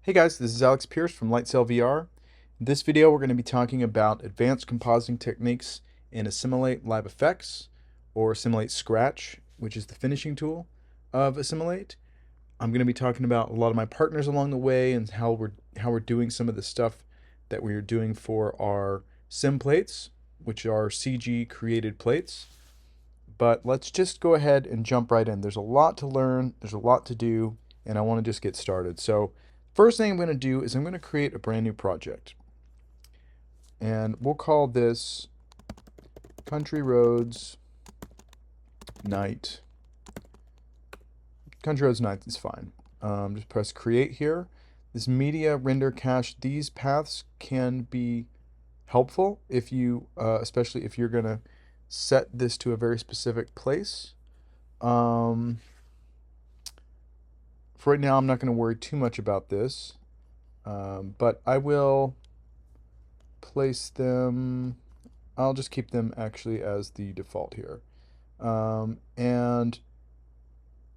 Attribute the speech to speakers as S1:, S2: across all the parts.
S1: Hey guys, this is Alex Pierce from Lightsail VR. In this video, we're going to be talking about advanced compositing techniques in Assimilate Live FX, or Assimilate Scratch, which is the finishing tool of Assimilate. I'm going to be talking about a lot of my partners along the way and how we're doing some of the stuff that we're doing for our sim plates, which are CG created plates. But let's just go ahead and jump right in. There's a lot to learn, there's a lot to do, and I want to just get started. So first thing I'm going to do is I'm going to create a brand new project. And we'll call this Country Roads Night. Country Roads Night is fine. Just press create here. This media render cache, these paths can be helpful if you, especially if you're going to set this to a very specific place. For right now, I'm not going to worry too much about this, but I will place them. I'll just keep them actually as the default here. And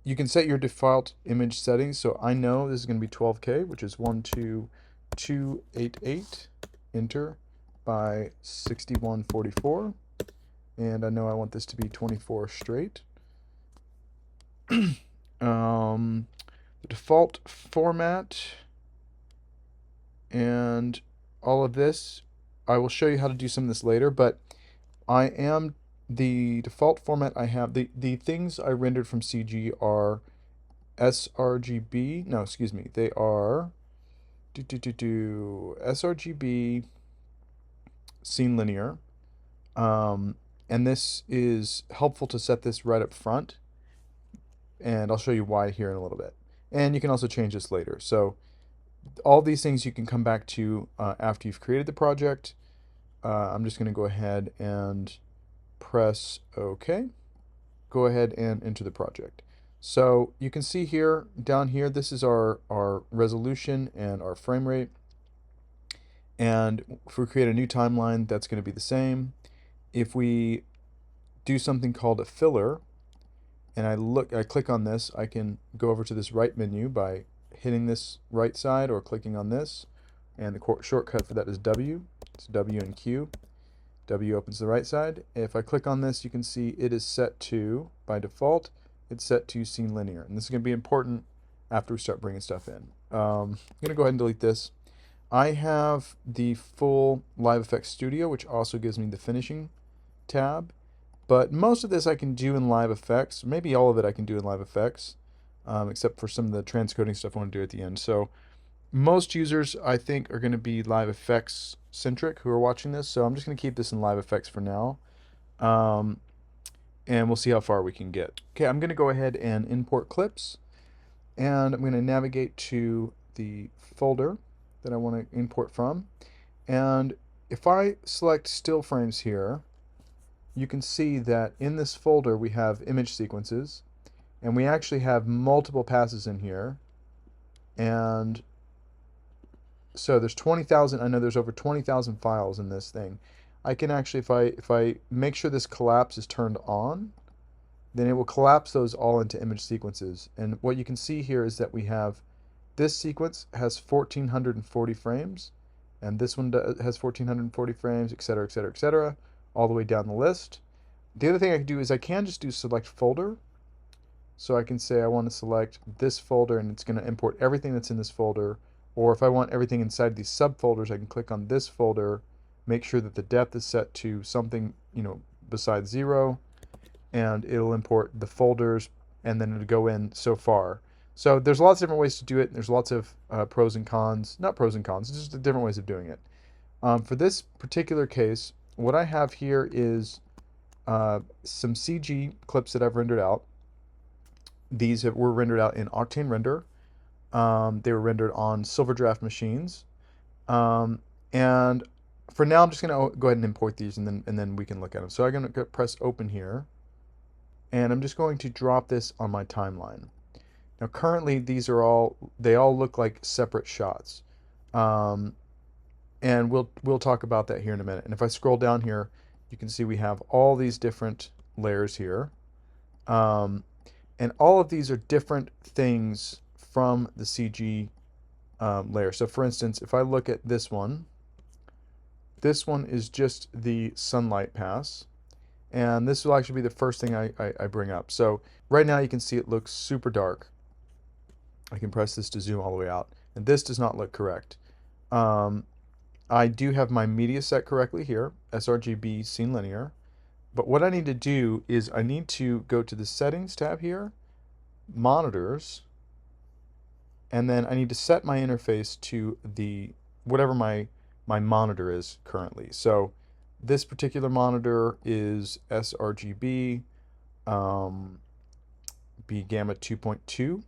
S1: you can set your default image settings. So I know this is going to be 12K, which is 12288, enter, by 6144. And I know I want this to be 24 straight. The default format and all of this, I will show you how to do some of this later, but the default format I have, the things I rendered from CG are sRGB, no, excuse me, they are sRGB scene linear, and this is helpful to set this right up front, and I'll show you why here in a little bit. And you can also change this later. So all these things you can come back to after you've created the project. I'm just going to go ahead and press OK. Go ahead and enter the project. So you can see here, down here, this is our resolution and our frame rate. And if we create a new timeline, that's going to be the same. If we do something called a filler, and I click on this, I can go over to this right menu by hitting this right side or clicking on this, and the shortcut for that is W. It's W and Q. W opens the right side. If I click on this, you can see it is set to, by default, it's set to scene linear. And this is going to be important after we start bringing stuff in. I'm going to go ahead and delete this. I have the full Live FX Studio, which also gives me the finishing tab. But most of this I can do in Live FX. Maybe all of it I can do in Live FX, except for some of the transcoding stuff I want to do at the end. So most users, I think, are going to be Live FX centric who are watching this. So I'm just going to keep this in Live FX for now. And we'll see how far we can get. Okay, I'm going to go ahead and import clips. And I'm going to navigate to the folder that I want to import from. And if I select still frames here, you can see that in this folder we have image sequences, and we actually have multiple passes in here. And so there's 20,000, I know there's over 20,000 files in this thing. I can actually, if I make sure this collapse is turned on, then it will collapse those all into image sequences. And what you can see here is that we have, this sequence has 1440 frames, and this one has 1440 frames, etc., etc., etc., all the way down the list. The other thing I can do is I can just do select folder. So I can say I want to select this folder, and it's going to import everything that's in this folder. Or if I want everything inside these subfolders, I can click on this folder, make sure that the depth is set to something, besides 0, and it'll import the folders, and then it'll go in so far. So there's lots of different ways to do it. There's lots of pros and cons, not pros and cons, just different ways of doing it. For this particular case, what I have here is some CG clips that I've rendered out. These were rendered out in Octane Render. They were rendered on Silverdraft machines. And for now, I'm just going to go ahead and import these, and then we can look at them. So I'm going to press open here, and I'm just going to drop this on my timeline. Now currently they all look like separate shots. And we'll talk about that here in a minute. And if I scroll down here, you can see we have all these different layers here. And all of these are different things from the CG layer. So for instance, if I look at this one is just the sunlight pass. And this will actually be the first thing I bring up. So right now you can see it looks super dark. I can press this to zoom all the way out. And this does not look correct. I do have my media set correctly here, sRGB scene linear. But what I need to do is I need to go to the settings tab here, monitors, and then I need to set my interface to the whatever my monitor is currently. So this particular monitor is sRGB B gamma 2.2,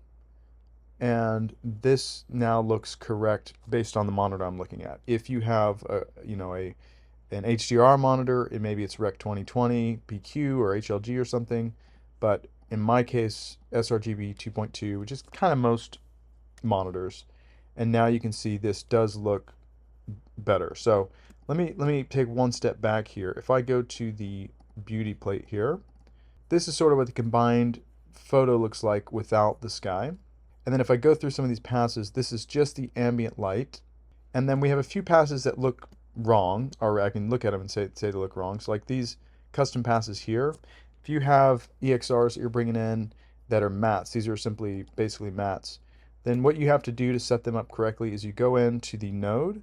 S1: and this now looks correct based on the monitor I'm looking at. If you have an HDR monitor, maybe it's Rec 2020 PQ or HLG or something, but in my case sRGB 2.2, which is kind of most monitors. And now you can see this does look better. So let me take one step back here. If I go to the beauty plate here, this is sort of what the combined photo looks like without the sky. And then if I go through some of these passes, this is just the ambient light. And then we have a few passes that look wrong, or I can look at them and say they look wrong. So like these custom passes here, if you have EXRs that you're bringing in that are mattes, these are basically mattes, then what you have to do to set them up correctly is you go into the node,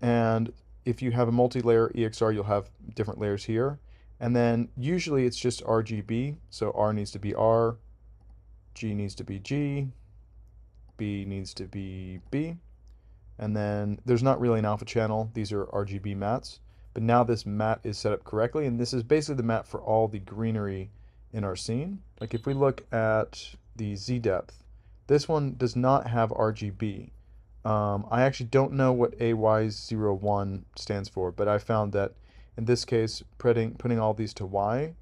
S1: and if you have a multi-layer EXR, you'll have different layers here. And then usually it's just RGB, so R needs to be R, G needs to be G, B needs to be B, and then there's not really an alpha channel. These are RGB mattes, but now this matte is set up correctly, and this is basically the matte for all the greenery in our scene. Like if we look at the Z depth, this one does not have RGB. I actually don't know what AY01 stands for, but I found that in this case, putting all these to Y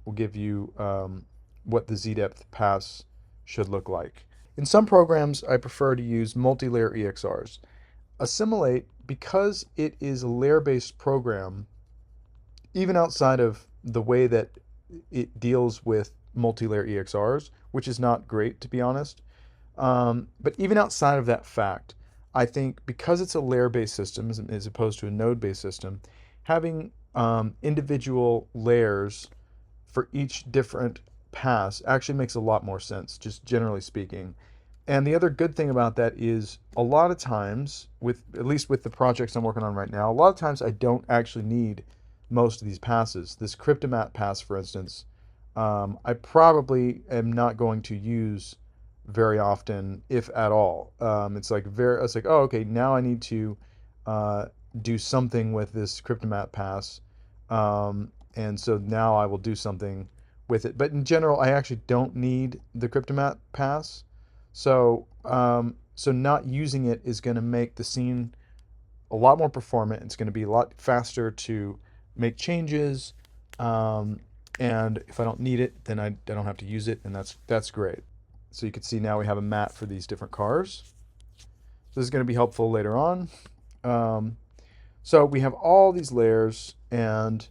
S1: will give you what the Z-depth pass should look like. In some programs, I prefer to use multi-layer EXRs. Assimilate, because it is a layer-based program, even outside of the way that it deals with multi-layer EXRs, which is not great, to be honest, but even outside of that fact, I think because it's a layer-based system as opposed to a node-based system, having individual layers for each different pass actually makes a lot more sense, just generally speaking. And the other good thing about that is a lot of times, at least with the projects I'm working on right now, a lot of times I don't actually need most of these passes. This Cryptomatte pass, for instance, I probably am not going to use very often, if at all. It's like oh, okay, now I need to do something with this Cryptomatte pass, and so now I will do something with it. But in general, I actually don't need the Cryptomatte pass, so so not using it is going to make the scene a lot more performant. It's going to be a lot faster to make changes, and if I don't need it, then I don't have to use it, and that's great. So you can see now we have a matte for these different cars. So this is going to be helpful later on. So we have all these layers, and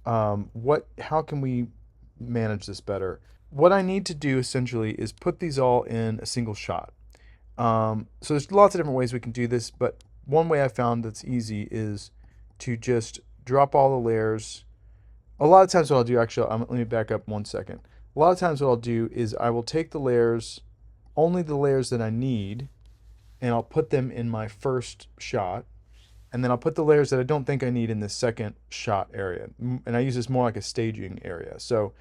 S1: how can we manage this better? What I need to do essentially is put these all in a single shot. So there's lots of different ways we can do this, but one way I found that's easy is to just drop all the layers. A lot of times what I'll do, actually, let me back up 1 second. A lot of times what I'll do is I will take the layers, only the layers that I need, and I'll put them in my first shot. And then I'll put the layers that I don't think I need in the second shot area. And I use this more like a staging area. So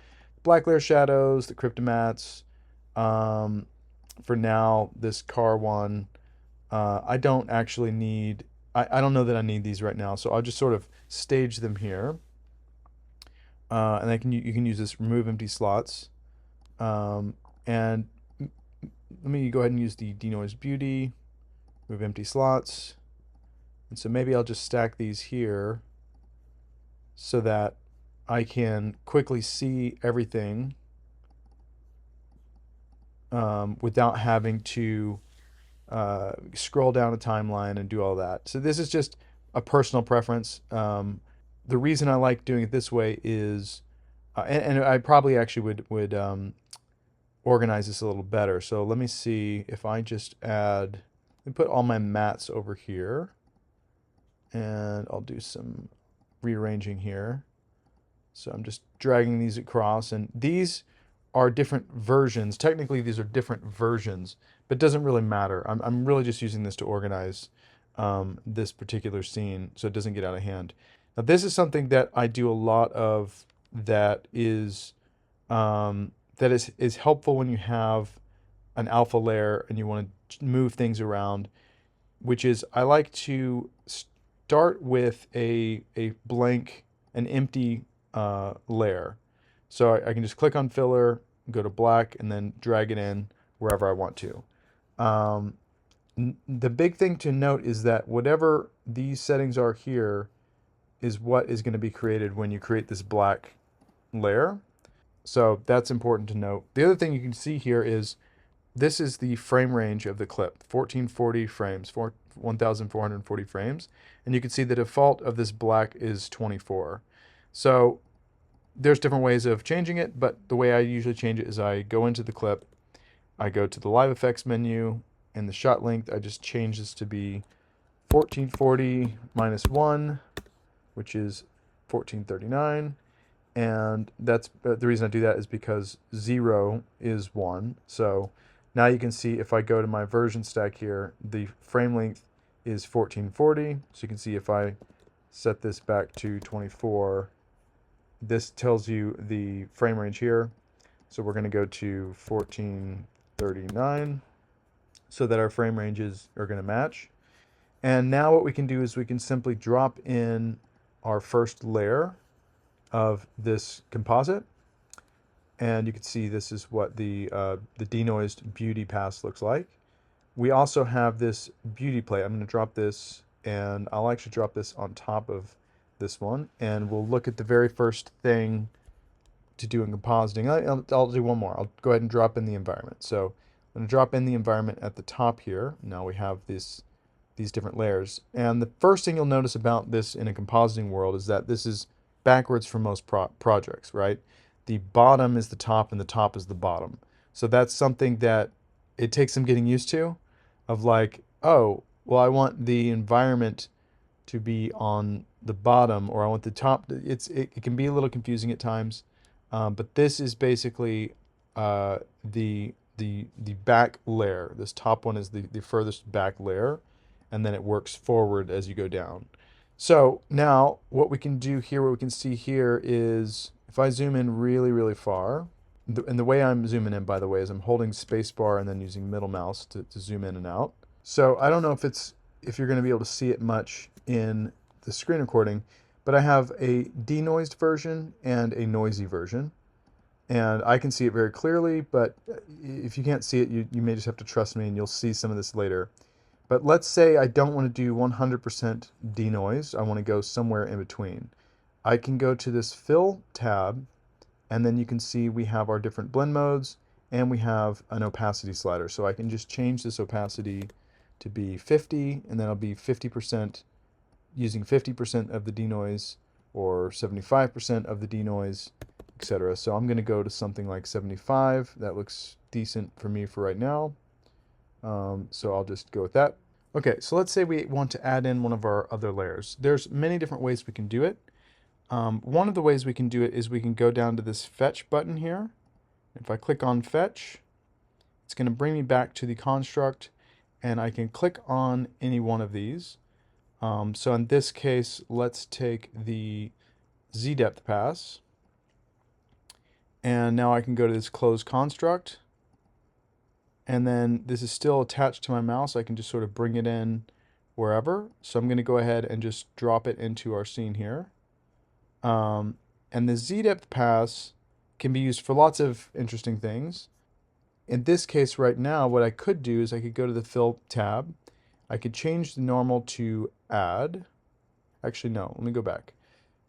S1: black layer shadows, the Cryptomattes, for now, this car one, I don't actually need, I don't know that I need these right now. So I'll just sort of stage them here. And you can use this remove empty slots. And let me go ahead and use the denoise beauty, remove empty slots. And so maybe I'll just stack these here so that I can quickly see everything without having to scroll down a timeline and do all that. So this is just a personal preference. The reason I like doing it this way is, and I probably actually would organize this a little better. So let me see if I just add me put all my mats over here, and I'll do some rearranging here. So I'm just dragging these across, and these are different versions. Technically, these are different versions, but it doesn't really matter. I'm really just using this to organize this particular scene so it doesn't get out of hand. Now, this is something that I do a lot of that is helpful when you have an alpha layer and you want to move things around, which is I like to start with a blank, an empty layer. So I can just click on filler, go to black, and then drag it in wherever I want to. The big thing to note is that whatever these settings are here is what is going to be created when you create this black layer. So that's important to note. The other thing you can see here is this is the frame range of the clip, 1440 frames, 1440 frames. And you can see the default of this black is 24. So there's different ways of changing it, but the way I usually change it is I go into the clip, I go to the Live FX menu, and the shot length, I just change this to be 1440 minus 1, which is 1439. And that's the reason I do that is because 0 is 1. So now you can see if I go to my version stack here, the frame length is 1440. So you can see if I set this back to 24, this tells you the frame range here. So we're going to go to 1439 so that our frame ranges are going to match. And now what we can do is we can simply drop in our first layer of this composite. And you can see this is what the denoised beauty pass looks like. We also have this beauty plate. I'm going to drop this, and I'll actually drop this on top of this one. And we'll look at the very first thing to do in compositing. I'll do one more. I'll go ahead and drop in the environment. So I'm going to drop in the environment at the top here. Now we have these different layers. And the first thing you'll notice about this in a compositing world is that this is backwards for most projects, right? The bottom is the top and the top is the bottom. So that's something that it takes some getting used to, of like, oh, well, I want the environment to be on the bottom, or I want the top. It can be a little confusing at times, but this is basically the back layer. This top one is the furthest back layer, and then it works forward as you go down. So now what we can do here, what we can see here is if I zoom in really, really far, and the way I'm zooming in, by the way, is I'm holding spacebar and then using middle mouse to zoom in and out. So I don't know if you're going to be able to see it much in the screen recording, but I have a denoised version and a noisy version. And I can see it very clearly, but if you can't see it, you may just have to trust me, and you'll see some of this later. But let's say I don't want to do 100% denoise. I want to go somewhere in between. I can go to this Fill tab, and then you can see we have our different blend modes, and we have an opacity slider. So I can just change this opacity to be 50, and then I'll be 50% using 50% of the denoise, or 75% of the denoise, etc. So I'm going to go to something like 75. That looks decent for me for right now. So I'll just go with that. Okay, so let's say we want to add in one of our other layers. There's many different ways we can do it. One of the ways we can do it is we can go down to this Fetch button here. If I click on Fetch, it's going to bring me back to the construct, and I can click on any one of these. So in this case, let's take the Z-depth pass. And now I can go to this Close Construct. And then this is still attached to my mouse. I can just sort of bring it in wherever. So I'm going to go ahead and just drop it into our scene here. And the Z-depth pass can be used for lots of interesting things. In this case right now, what I could do is I could go to the Fill tab. I could change the normal to Add. Actually, no, let me go back.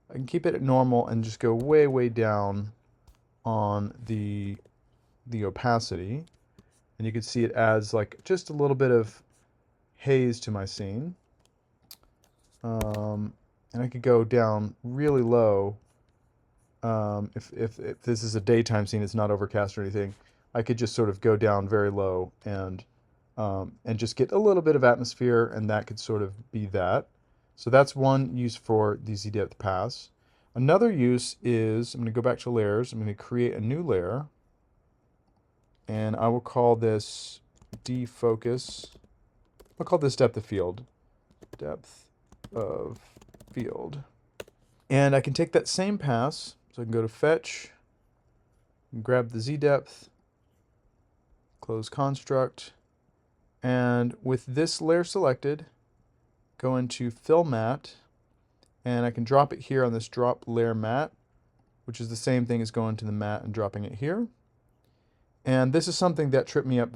S1: I can keep it at normal and just go way, way down on the opacity. And you can see it adds like just a little bit of haze to my scene. And I could go down really low. If this is a daytime scene, it's not overcast or anything. I could just sort of go down very low and and just get a little bit of atmosphere, and that could sort of be that. So that's one use for the Z-depth pass. Another use is, I'm going to go back to layers, I'm going to create a new layer, and I will call this defocus. I'll call this depth of field. Depth of field. And I can take that same pass, so I can go to fetch, grab the Z-depth, close construct, and with this layer selected, go into fill matte, and I can drop it here on this drop layer matte, which is the same thing as going to the matte and dropping it here. And this is something that tripped me up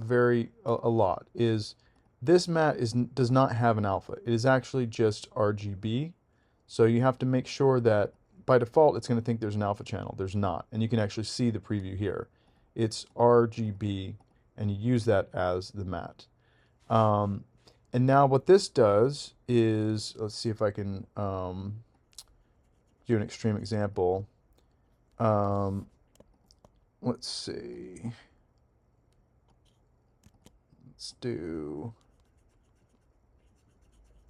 S1: a lot, is this matte does not have an alpha. It is actually just RGB. So you have to make sure that by default it's going to think there's an alpha channel. There's not. And you can actually see the preview here. It's RGB, and you use that as the matte. And now what this does is, let's see if I can do an extreme example. Let's see. Let's do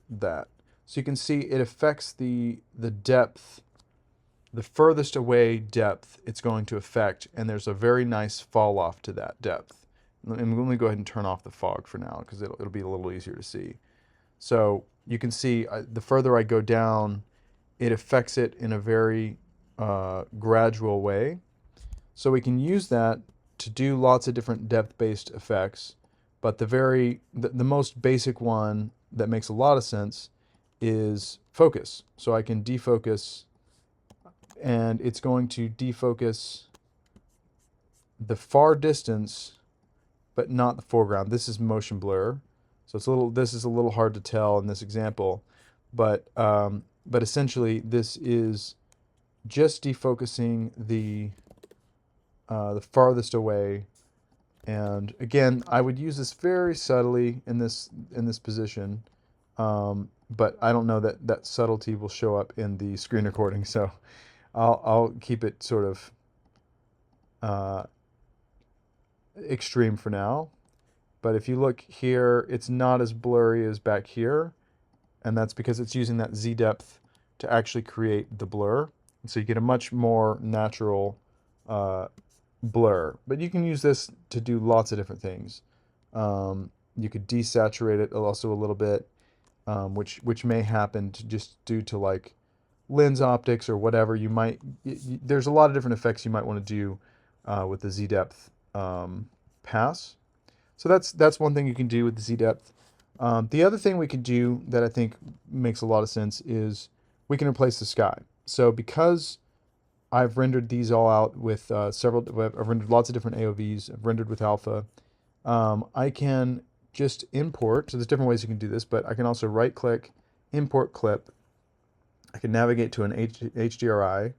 S1: that. So you can see it affects the depth, the furthest away depth it's going to affect, and there's a very nice fall off to that depth. And let me go ahead and turn off the fog for now, because it'll be a little easier to see. So you can see the further I go down, it affects it in a very gradual way. So we can use that to do lots of different depth-based effects, but the most basic one that makes a lot of sense is focus. So I can defocus, and it's going to defocus the far distance, but not the foreground. This is motion blur, so this is a little hard to tell in this example, but essentially this is just defocusing the farthest away. And again, I would use this very subtly in this position, but I don't know that subtlety will show up in the screen recording, so I'll keep it sort of extreme for now. But if you look here, it's not as blurry as back here, and that's because it's using that Z depth to actually create the blur. And so you get a much more natural blur. But you can use this to do lots of different things. You could desaturate it also a little bit, which may happen just due to like lens optics or whatever. There's a lot of different effects you might want to do with the Z depth pass. So that's one thing you can do with the Z depth. The other thing we can do that I think makes a lot of sense is we can replace the sky. So because I've rendered these all out with I've rendered lots of different AOVs, I've rendered with alpha, I can just import. So there's different ways you can do this, but I can also right click, import clip. I can navigate to an HDRI.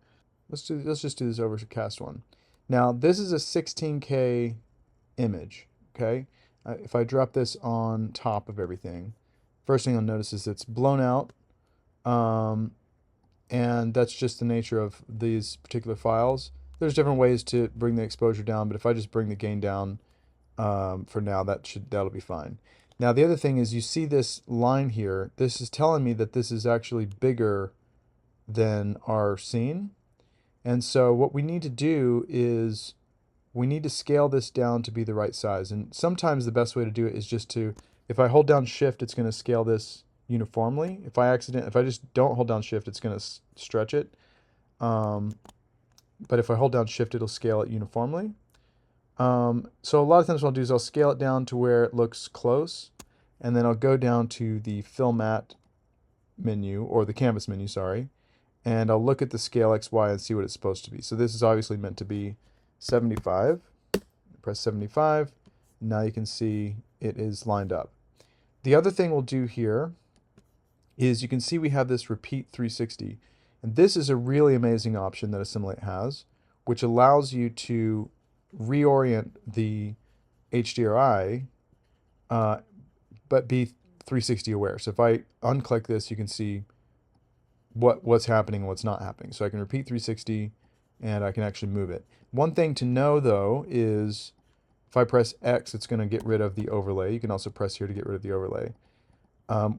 S1: Let's just do this overcast one. Now this is a 16K image. Okay, if I drop this on top of everything, first thing you'll notice is it's blown out, and that's just the nature of these particular files. There's different ways to bring the exposure down, but if I just bring the gain down for now, that'll be fine. Now the other thing is, you see this line here. This is telling me that this is actually bigger than our scene, and so what we need to do is we need to scale this down to be the right size. And sometimes the best way to do it is just to, if I hold down shift, it's going to scale this uniformly. If I just don't hold down shift, it's going to stretch it. But if I hold down shift, it'll scale it uniformly. So a lot of times what I'll do is I'll scale it down to where it looks close, and then I'll go down to the fill matte menu, or the canvas menu, sorry, and I'll look at the scale XY and see what it's supposed to be. So this is obviously meant to be 75. Press 75. Now you can see it is lined up. The other thing we'll do here is you can see we have this repeat 360. And this is a really amazing option that Assimilate has, which allows you to reorient the HDRI, but be 360 aware. So if I unclick this, you can see what's happening and what's not happening. So I can repeat 360, and I can actually move it. One thing to know though is if If I press X, it's going to get rid of the overlay. You can also press here to get rid of the overlay.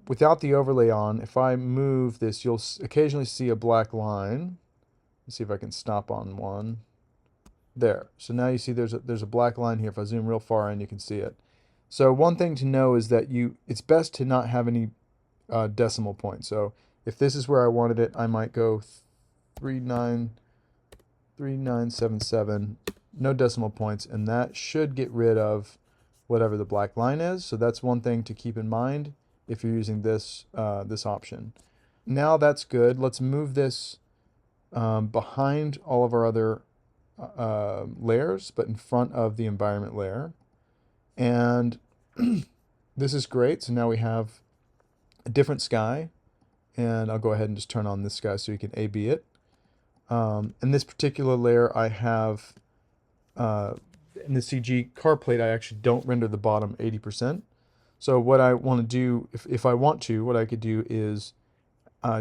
S1: Without the overlay on, if I move this, you'll occasionally see a black line. Let's see if I can stop on one. There. So now you see there's a black line here. If I zoom real far in, you can see it. So one thing to know is that it's best to not have any decimal points. So if this is where I wanted it, I might go 3977, no decimal points, and that should get rid of whatever the black line is. So that's one thing to keep in mind if you're using this this option. Now that's good. Let's move this behind all of our other layers, but in front of the environment layer. And this is great. So now we have a different sky, and I'll go ahead and just turn on this sky so you can A/B it. In this particular layer, I have in the CG car plate, I actually don't render the bottom 80%. So what I want to do, if I want to, what I could do is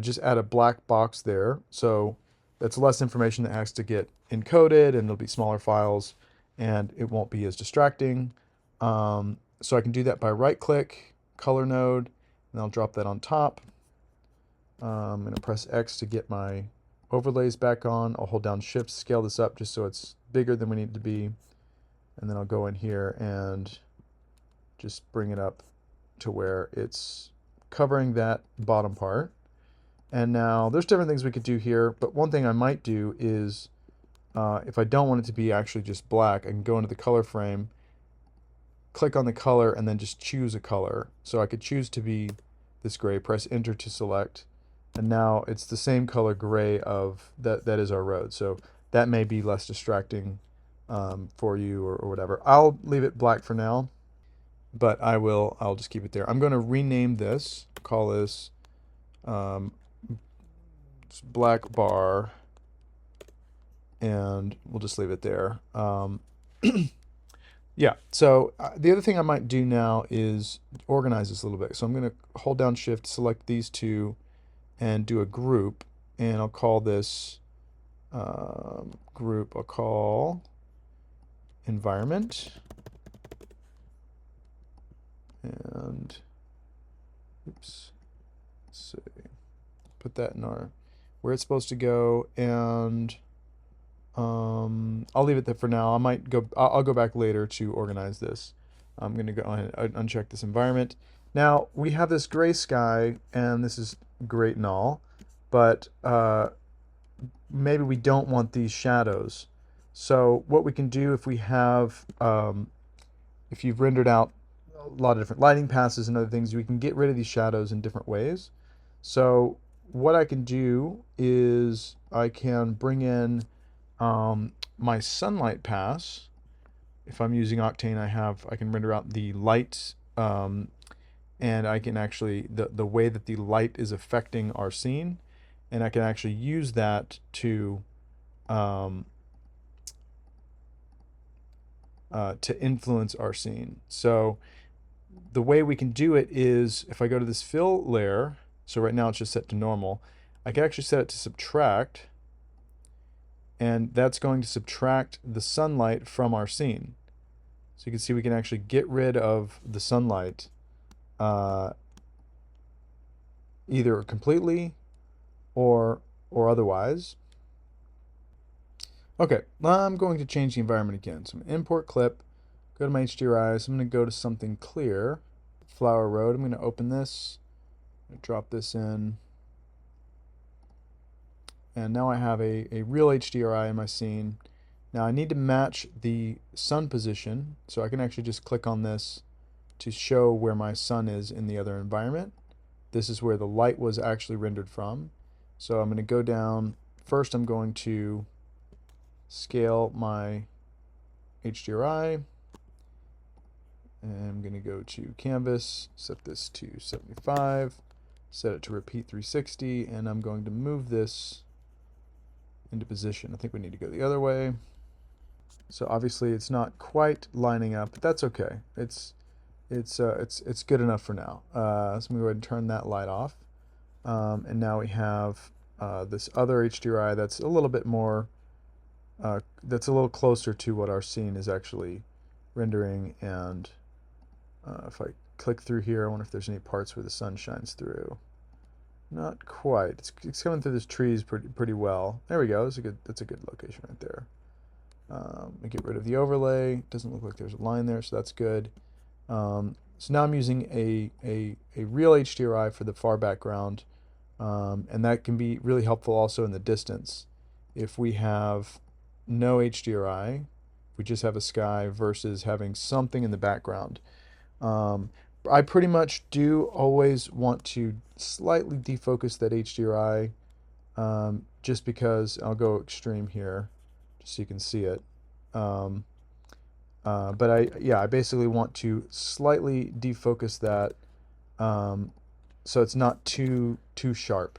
S1: just add a black box there. So that's less information that has to get encoded, and it'll be smaller files, and it won't be as distracting. So I can do that by right-click, color node, and I'll drop that on top. I'm going to press X to get my overlays back on. I'll hold down Shift, scale this up just so it's bigger than we need it to be. And then I'll go in here and just bring it up to where it's covering that bottom part. And now there's different things we could do here, but one thing I might do is if I don't want it to be actually just black, I can go into the color frame, click on the color, and then just choose a color. So I could choose to be this gray, press enter to select, and now it's the same color gray of that is our road. So that may be less distracting for you or whatever. I'll leave it black for now, but I'll just keep it there. I'm going to rename this, call this black bar, and we'll just leave it there. Yeah, so the other thing I might do now is organize this a little bit. So I'm going to hold down Shift, select these two, and do a group, and I'll call this group, I'll call environment, and oops, let's see, put that in our where it's supposed to go, and I'll leave it there for now. I'll go back later to organize this. I'm going to go ahead and uncheck this environment. Now we have this gray sky, and this is great and all, but maybe we don't want these shadows. So what we can do if we have, if you've rendered out a lot of different lighting passes and other things, we can get rid of these shadows in different ways. So what I can do is I can bring in my sunlight pass. If I'm using Octane, I can render out the light, and I can actually the way that the light is affecting our scene, and I can actually use that to influence our scene. So the way we can do it is if I go to this fill layer, so right now it's just set to normal, I can actually set it to subtract, and that's going to subtract the sunlight from our scene. So you can see we can actually get rid of the sunlight either completely or otherwise. Okay, I'm going to change the environment again. So I'm going to import clip, go to my HDRIs, I'm going to go to something clear, Flower Road. I'm going to open this, drop this in, and now I have a real HDRI in my scene. Now I need to match the sun position, so I can actually just click on this to show where my sun is in the other environment. This is where the light was actually rendered from. So I'm going to go down. First I'm going to scale my HDRI, and I'm going to go to canvas, set this to 75, set it to repeat 360, and I'm going to move this into position. I think we need to go the other way. So obviously it's not quite lining up, but that's okay. It's good enough for now. So I'm going to go ahead and turn that light off. And now we have this other HDRI that's a little bit more, that's a little closer to what our scene is actually rendering, and if I click through here, I wonder if there's any parts where the sun shines through. Not quite. It's coming through these trees pretty well. There we go. That's a good location right there. I get rid of the overlay. Doesn't look like there's a line there, so that's good. So now I'm using a real HDRI for the far background, and that can be really helpful also in the distance. If we have no HDRI, we just have a sky versus having something in the background. I pretty much do always want to slightly defocus that HDRI, just because I'll go extreme here, just so you can see it. But I basically want to slightly defocus that, so it's not too sharp.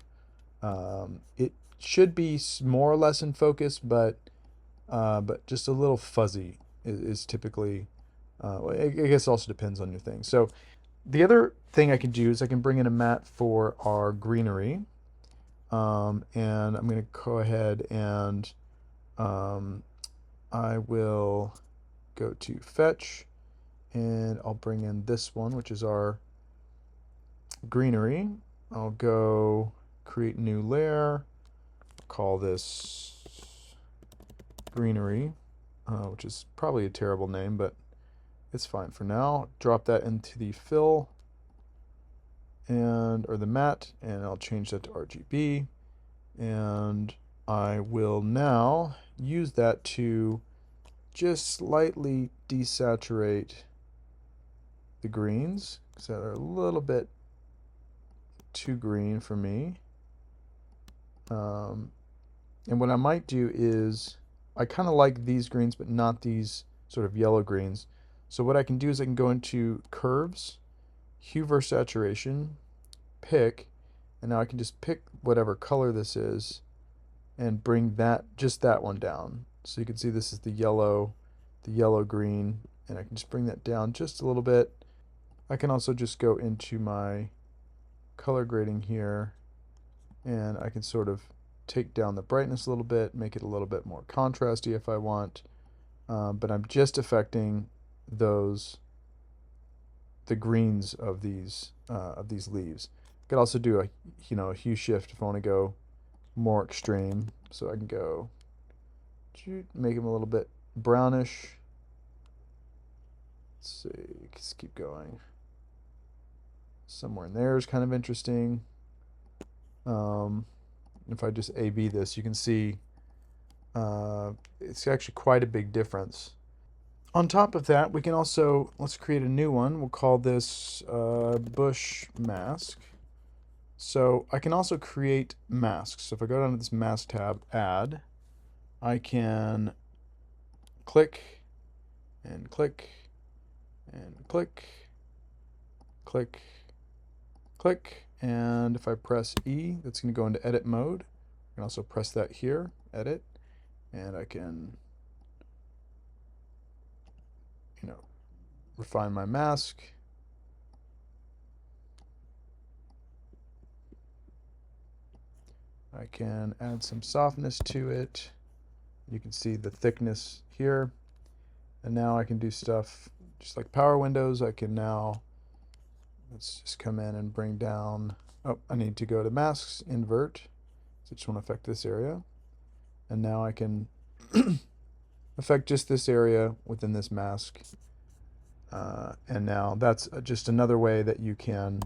S1: It should be more or less in focus, but just a little fuzzy is typically. I guess it also depends on your thing. So the other thing I can do is I can bring in a matte for our greenery, and I'm going to go ahead and I will go to fetch, and I'll bring in this one, which is our greenery. I'll go create new layer, call this greenery, which is probably a terrible name, but it's fine for now. Drop that into the fill or the matte, and I'll change that to RGB, and I will now use that to just slightly desaturate the greens, because they're a little bit too green for me. And what I might do is, I kind of like these greens, but not these sort of yellow greens. So what I can do is I can go into curves, hue versus saturation, pick, and now I can just pick whatever color this is and bring just that one down. So you can see this is the yellow green, and I can just bring that down just a little bit. I can also just go into my color grading here, and I can sort of take down the brightness a little bit, make it a little bit more contrasty if I want, but I'm just affecting the greens of these leaves. I could also do a hue shift if I want to go more extreme. So I can go make them a little bit brownish. Let's see, let's keep going. Somewhere in there is kind of interesting. If I just A/B this, you can see it's actually quite a big difference. On top of that, we can also, let's create a new one. We'll call this bush mask. So I can also create masks. So if I go down to this mask tab, add, I can click and click and click, click, click, and if I press E, that's going to go into edit mode. I can also press that here, edit, and I can refine my mask. I can add some softness to it. You can see the thickness here. And now I can do stuff just like power windows. I can now, let's just come in and bring down, oh, I need to go to masks, invert. So I just want to affect this area. And now I can affect just this area within this mask. And now that's just another way that you can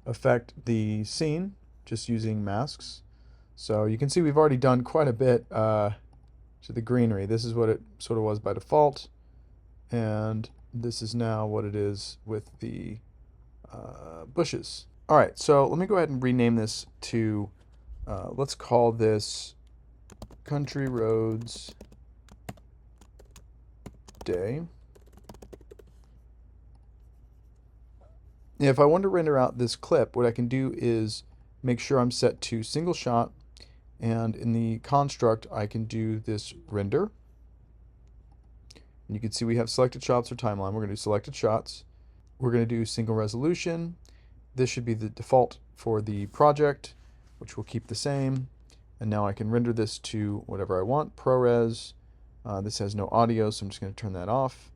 S1: affect the scene just using masks. So you can see we've already done quite a bit to the greenery. This is what it sort of was by default, and this is now what it is with the bushes. All right, so let me go ahead and rename this to, let's call this Country Roads Day. If I want to render out this clip, what I can do is make sure I'm set to single shot, and in the construct I can do this render. And you can see we have selected shots or timeline. We're going to do selected shots. We're going to do single resolution. This should be the default for the project, which will keep the same. And now I can render this to whatever I want, ProRes. This has no audio, so I'm just going to turn that off.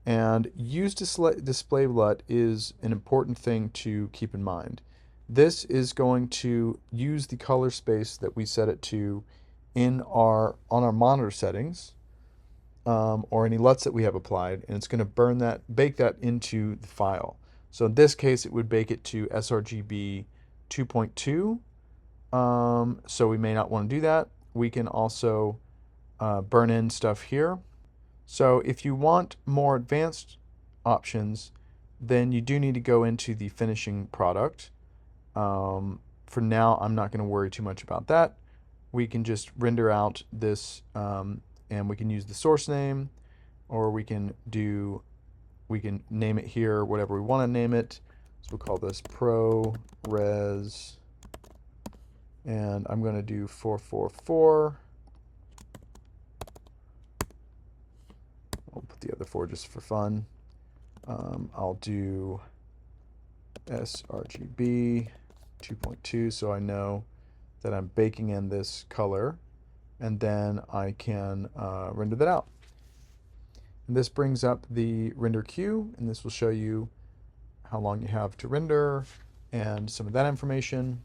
S1: And use display LUT is an important thing to keep in mind. This is going to use the color space that we set it to on our monitor settings, or any LUTs that we have applied, and it's going to bake that into the file. So in this case, it would bake it to sRGB 2.2. So we may not want to do that. We can also burn in stuff here. So if you want more advanced options, then you do need to go into the finishing product. For now, I'm not going to worry too much about that. We can just render out this, and we can use the source name, or we can name it here whatever we want to name it. So we'll call this ProRes, and I'm going to do 444. I'll put the other 4 just for fun. I'll do sRGB 2.2 so I know that I'm baking in this color, and then I can render that out. And this brings up the render queue, and this will show you how long you have to render and some of that information.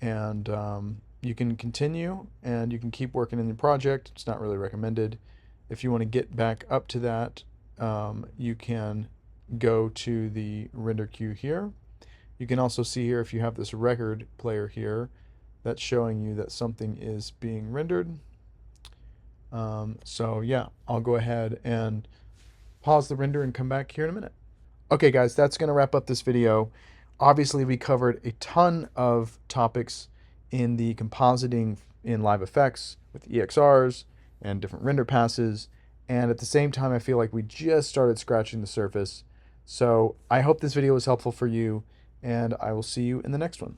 S1: And you can continue and you can keep working in the project. It's not really recommended. If you want to get back up to that, you can go to the render queue here. You can also see here, if you have this record player here, that's showing you that something is being rendered. So yeah, I'll go ahead and pause the render and come back here in a minute. Okay guys, that's going to wrap up this video. Obviously we covered a ton of topics in the compositing in Live FX with EXRs and different render passes, and at the same time I feel like we just started scratching the surface. So I hope this video was helpful for you, and I will see you in the next one.